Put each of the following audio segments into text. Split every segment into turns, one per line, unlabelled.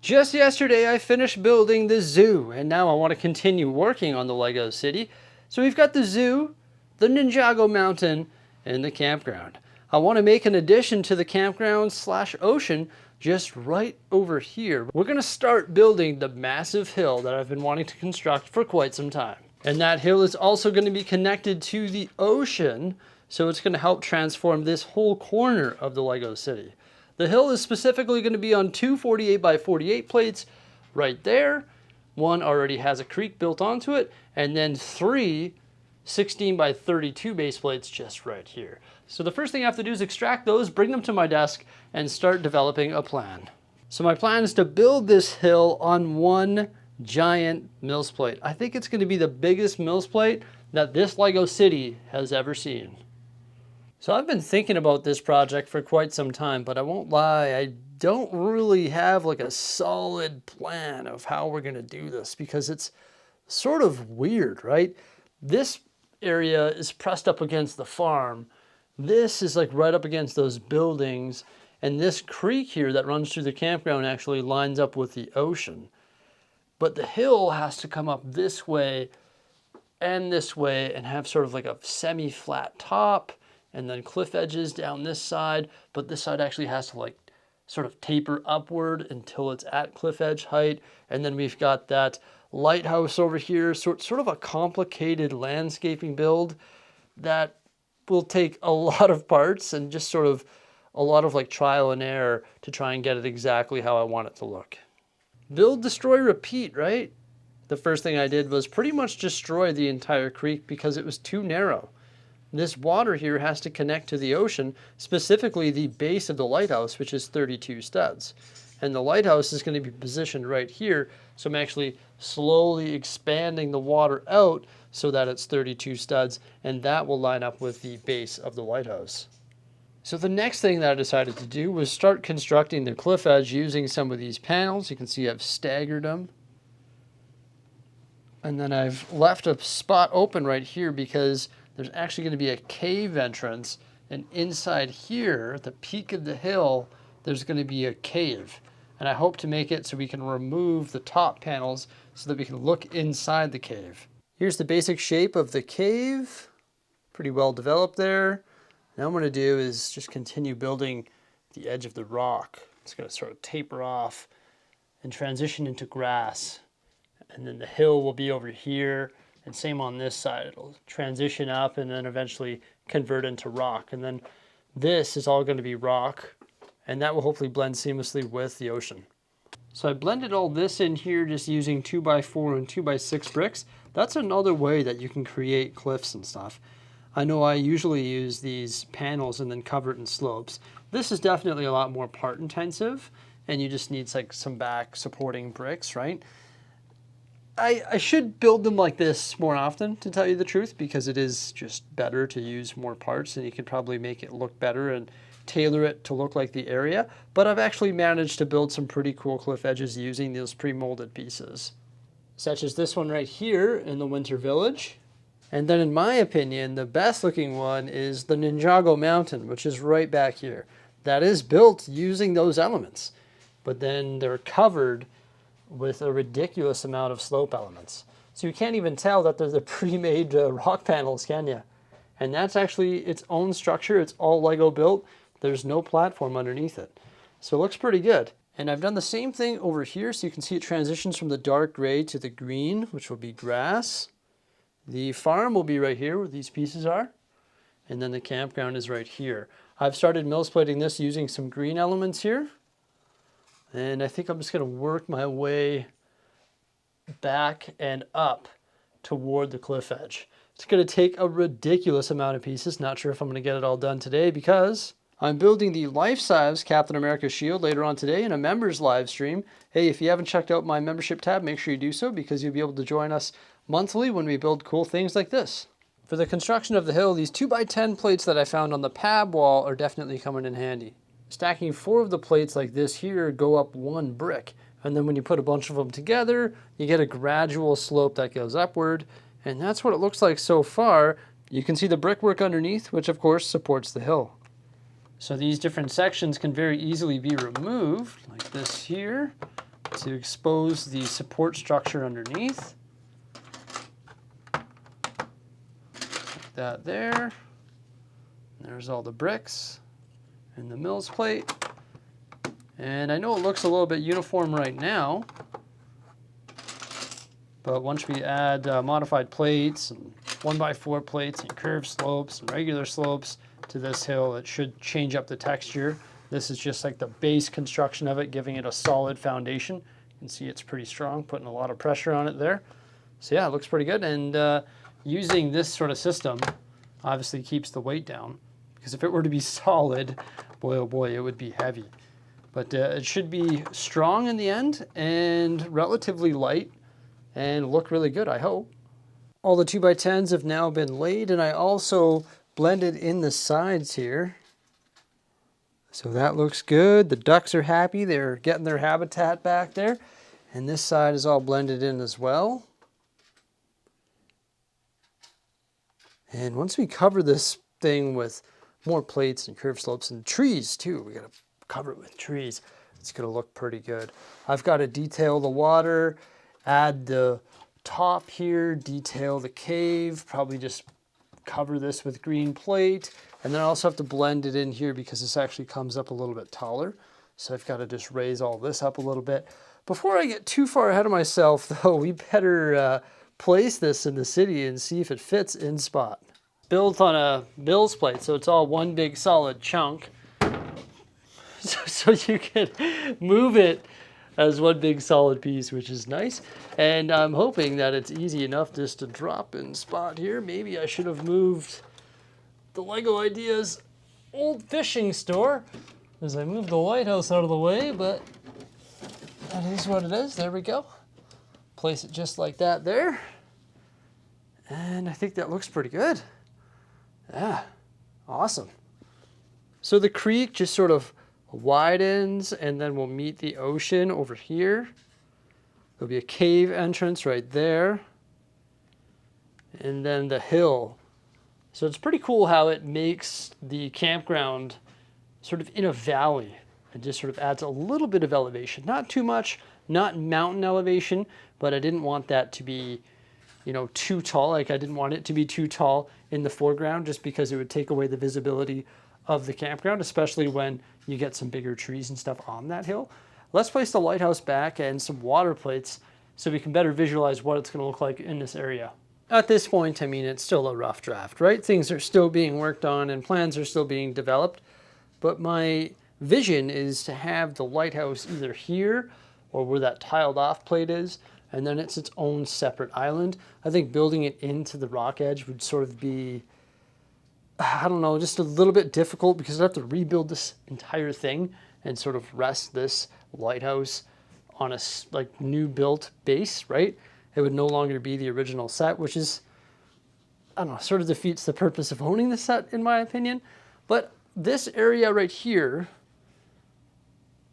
Just yesterday, I finished building the zoo, and now I want to continue working on the Lego city. So we've got the zoo, the Ninjago Mountain, and the campground. I want to make an addition to the campground / ocean just right over here. We're going to start building the massive hill that I've been wanting to construct for quite some time. And that hill is also going to be connected to the ocean, so it's going to help transform this whole corner of the Lego city. The hill is specifically going to be on two 48 by 48 plates right there. One already has a creek built onto it, and then three 16 by 32 base plates just right here. So the first thing I have to do is extract those, bring them to my desk, and start developing a plan. So my plan is to build this hill on one giant MILS plate. I think it's going to be the biggest MILS plate that this Lego city has ever seen. So I've been thinking about this project for quite some time, but I won't lie, I don't really have like a solid plan of how we're going to do this because it's sort of weird, right? This area is pressed up against the farm. This is like right up against those buildings. And this creek here that runs through the campground actually lines up with the ocean. But the hill has to come up this way and have sort of like a semi-flat top, and then cliff edges down this side, but this side actually has to like sort of taper upward until it's at cliff edge height. And then we've got that lighthouse over here, sort of a complicated landscaping build that will take a lot of parts and just sort of a lot of like trial and error to try and get it exactly how I want it to look. Build, destroy, repeat, right? The first thing I did was pretty much destroy the entire creek because it was too narrow. This water here has to connect to the ocean, specifically the base of the lighthouse, which is 32 studs. And the lighthouse is going to be positioned right here, so I'm actually slowly expanding the water out so that it's 32 studs, and that will line up with the base of the lighthouse. So the next thing that I decided to do was start constructing the cliff edge using some of these panels. You can see I've staggered them. And then I've left a spot open right here because there's actually going to be a cave entrance, and inside here, at the peak of the hill, there's going to be a cave. And I hope to make it so we can remove the top panels so that we can look inside the cave. Here's the basic shape of the cave. Pretty well developed there. Now what I'm going to do is just continue building the edge of the rock. It's going to sort of taper off and transition into grass. And then the hill will be over here. And same on this side, it'll transition up and then eventually convert into rock. And then this is all going to be rock, and that will hopefully blend seamlessly with the ocean. So I blended all this in here just using 2x4 and 2x6 bricks. That's another way that you can create cliffs and stuff. I know I usually use these panels and then cover it in slopes. This is definitely a lot more part intensive, and you just need like some back supporting bricks, right? I should build them like this more often, to tell you the truth, because it is just better to use more parts, and you can probably make it look better and tailor it to look like the area. But I've actually managed to build some pretty cool cliff edges using those pre-molded pieces, such as this one right here in the Winter Village. And then in my opinion, the best looking one is the Ninjago Mountain, which is right back here. That is built using those elements, but then they're covered with a ridiculous amount of slope elements. So you can't even tell that they're the pre-made rock panels, can you? And that's actually its own structure. It's all Lego built. There's no platform underneath it. So it looks pretty good. And I've done the same thing over here, so you can see it transitions from the dark gray to the green, which will be grass. The farm will be right here where these pieces are. And then the campground is right here. I've started MILS plating this using some green elements here. And I think I'm just going to work my way back and up toward the cliff edge. It's going to take a ridiculous amount of pieces. Not sure if I'm going to get it all done today because I'm building the life-size Captain America shield later on today in a members live stream. Hey, if you haven't checked out my membership tab, make sure you do so because you'll be able to join us monthly when we build cool things like this. For the construction of the hill, these 2x10 plates that I found on the pab wall are definitely coming in handy. Stacking 4 of the plates like this here go up 1 brick. And then when you put a bunch of them together, you get a gradual slope that goes upward. And that's what it looks like so far. You can see the brickwork underneath, which of course supports the hill. So these different sections can very easily be removed, like this here, to expose the support structure underneath. Like that there. There's all the bricks and the MILS plate. And I know it looks a little bit uniform right now, but once we add modified plates and 1x4 plates and curved slopes and regular slopes to this hill, it should change up the texture. This is just like the base construction of it, giving it a solid foundation. You can see it's pretty strong, putting a lot of pressure on it there. So yeah, it looks pretty good. And using this sort of system obviously keeps the weight down, because if it were to be solid, boy oh boy, it would be heavy. But it should be strong in the end and relatively light and look really good, I hope. All the 2x10s have now been laid, and I also blended in the sides here. So that looks good. The ducks are happy. They're getting their habitat back there. And this side is all blended in as well. And once we cover this thing with more plates and curved slopes and trees too, we gotta cover it with trees, it's gonna look pretty good. I've got to detail the water, add the top here, detail the cave, probably just cover this with green plate, and then I also have to blend it in here because this actually comes up a little bit taller. So I've got to just raise all this up a little bit. Before I get too far ahead of myself though, we better place this in the city and see if it fits in spot. Built on a MILS plate, so it's all one big solid chunk. So you can move it as one big solid piece, which is nice. And I'm hoping that it's easy enough just to drop in spot here. Maybe I should have moved the Lego Ideas old fishing store as I moved the lighthouse out of the way, but that is what it is. There we go. Place it just like that there. And I think that looks pretty good. Yeah, awesome. So the creek just sort of widens, and then we'll meet the ocean over here. There'll be a cave entrance right there. And then the hill. So it's pretty cool how it makes the campground sort of in a valley and just sort of adds a little bit of elevation. Not too much, not mountain elevation, but I didn't want that to be, you know, too tall. Like I didn't want it to be too tall in the foreground just because it would take away the visibility of the campground, especially when you get some bigger trees and stuff on that hill. Let's place the lighthouse back and some water plates so we can better visualize what it's going to look like in this area. At this point, I mean, it's still a rough draft, right? Things are still being worked on and plans are still being developed, but my vision is to have the lighthouse either here or where that tiled off plate is, and then it's its own separate island. I think building it into the rock edge would sort of be, I don't know, just a little bit difficult because I'd have to rebuild this entire thing and sort of rest this lighthouse on a like new built base, right? It would no longer be the original set, which is, I don't know, sort of defeats the purpose of owning the set in my opinion. But this area right here,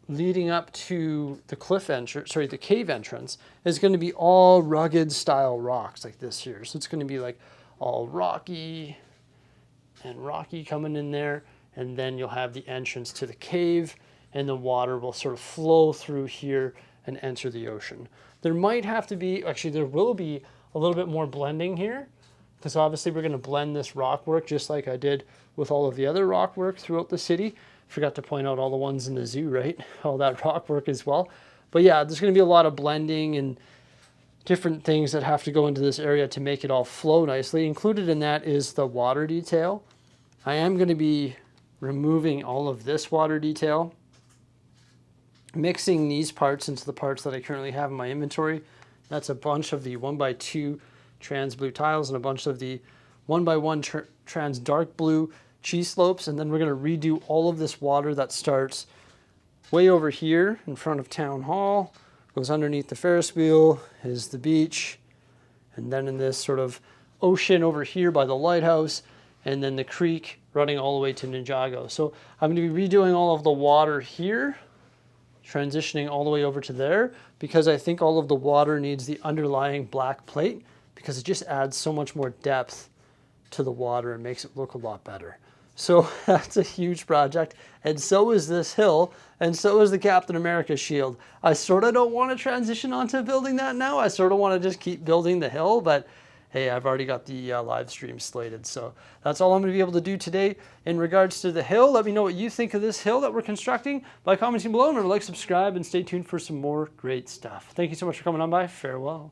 leading up to the cliff entrance, sorry, the cave entrance, is going to be all rugged style rocks like this here. So it's going to be like all rocky and rocky coming in there, and then you'll have the entrance to the cave, and the water will sort of flow through here and enter the ocean. There might have to be, actually there will be a little bit more blending here, because obviously we're going to blend this rock work just like I did with all of the other rock work throughout the city. Forgot to point out all the ones in the zoo, right? All that rock work as well. But yeah, there's going to be a lot of blending and different things that have to go into this area to make it all flow nicely. Included in that is the water detail. I am going to be removing all of this water detail, mixing these parts into the parts that I currently have in my inventory. That's a bunch of the 1x2 trans blue tiles and a bunch of the 1x1 trans dark blue cheese slopes. And then we're going to redo all of this water that starts way over here in front of Town Hall, goes underneath the Ferris wheel, is the beach, and then in this sort of ocean over here by the lighthouse, and then the creek running all the way to Ninjago. So I'm going to be redoing all of the water here, transitioning all the way over to there, because I think all of the water needs the underlying black plate, because it just adds so much more depth to the water and makes it look a lot better. So that's a huge project, and so is this hill, and so is the Captain America shield. I sort of don't want to transition onto building that now. I sort of want to just keep building the hill, but hey, I've already got the live stream slated, so that's all I'm going to be able to do today in regards to the hill. Let me know what you think of this hill that we're constructing by commenting below. Remember, like, subscribe, and stay tuned for some more great stuff. Thank you so much for coming on by. Farewell.